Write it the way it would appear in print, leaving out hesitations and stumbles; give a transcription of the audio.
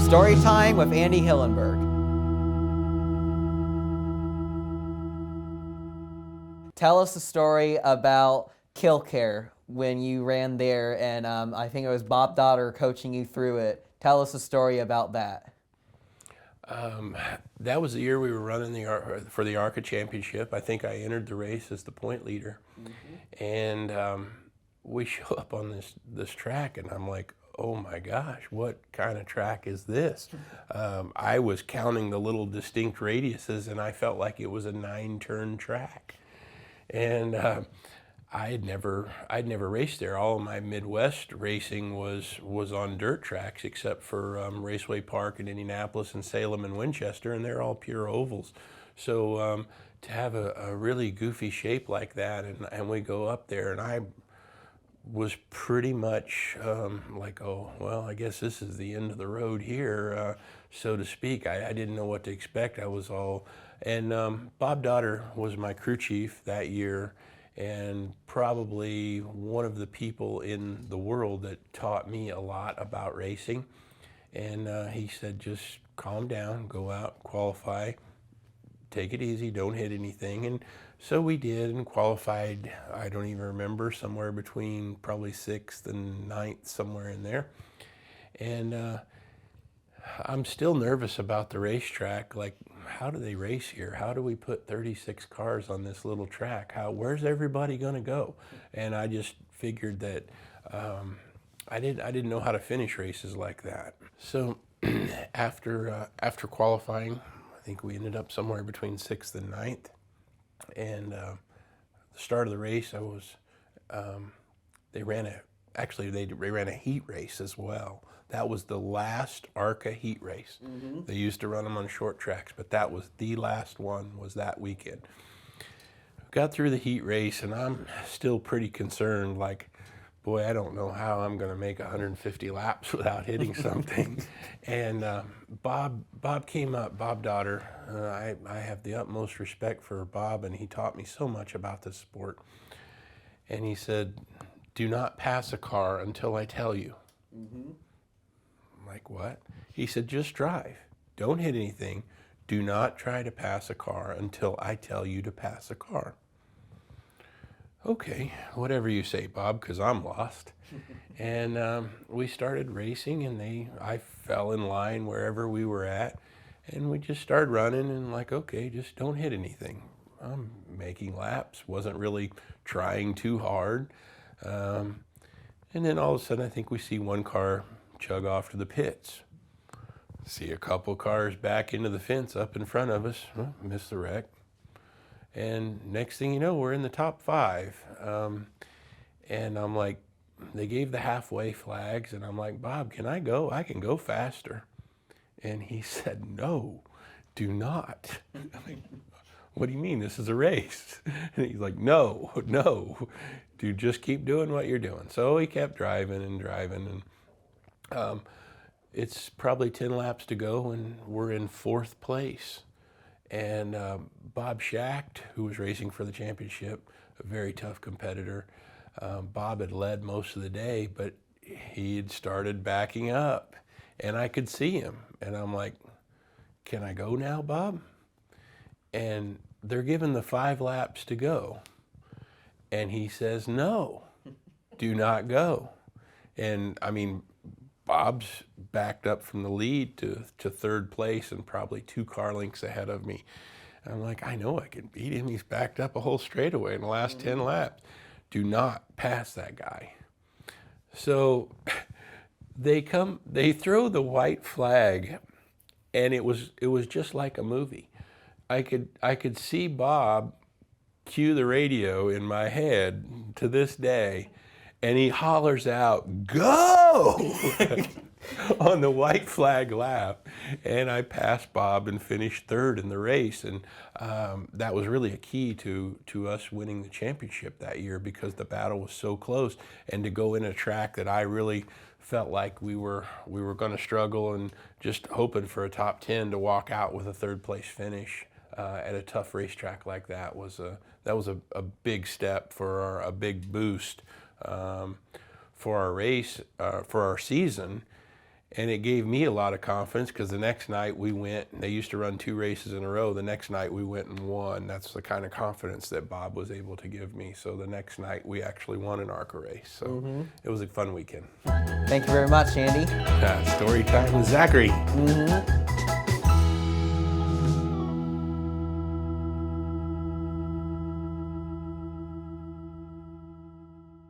Story time with Andy Hillenberg. Tell us a story about Kil-Kare when you ran there, and I think it was Bob Dotter coaching you through it. Tell us a story about that. That was the year we were running for the ARCA Championship. I think I entered the race as the point leader. And we show up on this track, and I'm like, oh my gosh, what kind of track is this? I was counting the little distinct radiuses, and I felt like it was a 9-turn track. And I'd never raced there. All of my Midwest racing was on dirt tracks, except for Raceway Park in Indianapolis and Salem and Winchester, and they're all pure ovals. So to have a really goofy shape like that, and we go up there, and I was pretty much like, oh, well, I guess this is the end of the road here, so to speak. I didn't know what to expect. I was all, and Bob Dotter was my crew chief that year, and probably one of the people in the world that taught me a lot about racing. And he said, just calm down, go out, qualify, take it easy, don't hit anything. And so we did, and qualified, I don't even remember, somewhere between probably 6th and 9th, somewhere in there. And I'm still nervous about the racetrack. Like, how do they race here? How do we put 36 cars on this little track? Where's everybody gonna go? And I just figured that I didn't know how to finish races like that. So after qualifying, I think we ended up somewhere between 6th and 9th. And the start of the race, they ran a heat race as well. That was the last ARCA heat race. They used to run them on short tracks, but that was the last one, was that weekend. Got through the heat race, and I'm still pretty concerned, like, boy, I don't know how I'm gonna make 150 laps without hitting something. And Bob came up, Bob Dotter. I have the utmost respect for Bob, and he taught me so much about this sport. And he said, do not pass a car until I tell you. I'm like, what? He said, just drive. Don't hit anything. Do not try to pass a car until I tell you to pass a car. Okay, whatever you say, Bob, because I'm lost. And we started racing, and I fell in line wherever we were at, and we just started running, and like, okay, just don't hit anything. I'm making laps, wasn't really trying too hard. And then all of a sudden, I think we see one car chug off to the pits. See a couple cars back into the fence up in front of us. Oh, missed the wreck. And next thing you know, we're in the top 5. And I'm like, they gave the halfway flags, and I'm like, Bob, can I go? I can go faster. And he said, no, do not. I'm like, what do you mean? This is a race. And he's like, no, dude, just keep doing what you're doing. So he kept driving, and it's probably 10 laps to go, and we're in 4th place. And Bob Schacht, who was racing for the championship, a very tough competitor, Bob had led most of the day, but he had started backing up, and I could see him. And I'm like, can I go now, Bob? And they're given the 5 laps to go. And he says, no, do not go. And I mean, Bob's backed up from the lead to 3rd place and probably 2 car lengths ahead of me. And I'm like, I know I can beat him. He's backed up a whole straightaway in the last 10 laps. Do not pass that guy. So they throw the white flag, and it was just like a movie. I could see Bob cue the radio in my head to this day, and he hollers out, go! on the white flag lap, and I passed Bob and finished 3rd in the race. And that was really a key to us winning the championship that year, because the battle was so close, and to go in a track that I really felt like we were going to struggle, and just hoping for a top 10 to walk out with a 3rd place finish at a tough racetrack like that was a big step for a big boost for our race, for our season. And it gave me a lot of confidence because the next night we went, and they used to run 2 races in a row. The next night we went and won. That's the kind of confidence that Bob was able to give me. So the next night we actually won an ARCA race. So it was a fun weekend. Thank you very much, Andy. Story time with Zachary.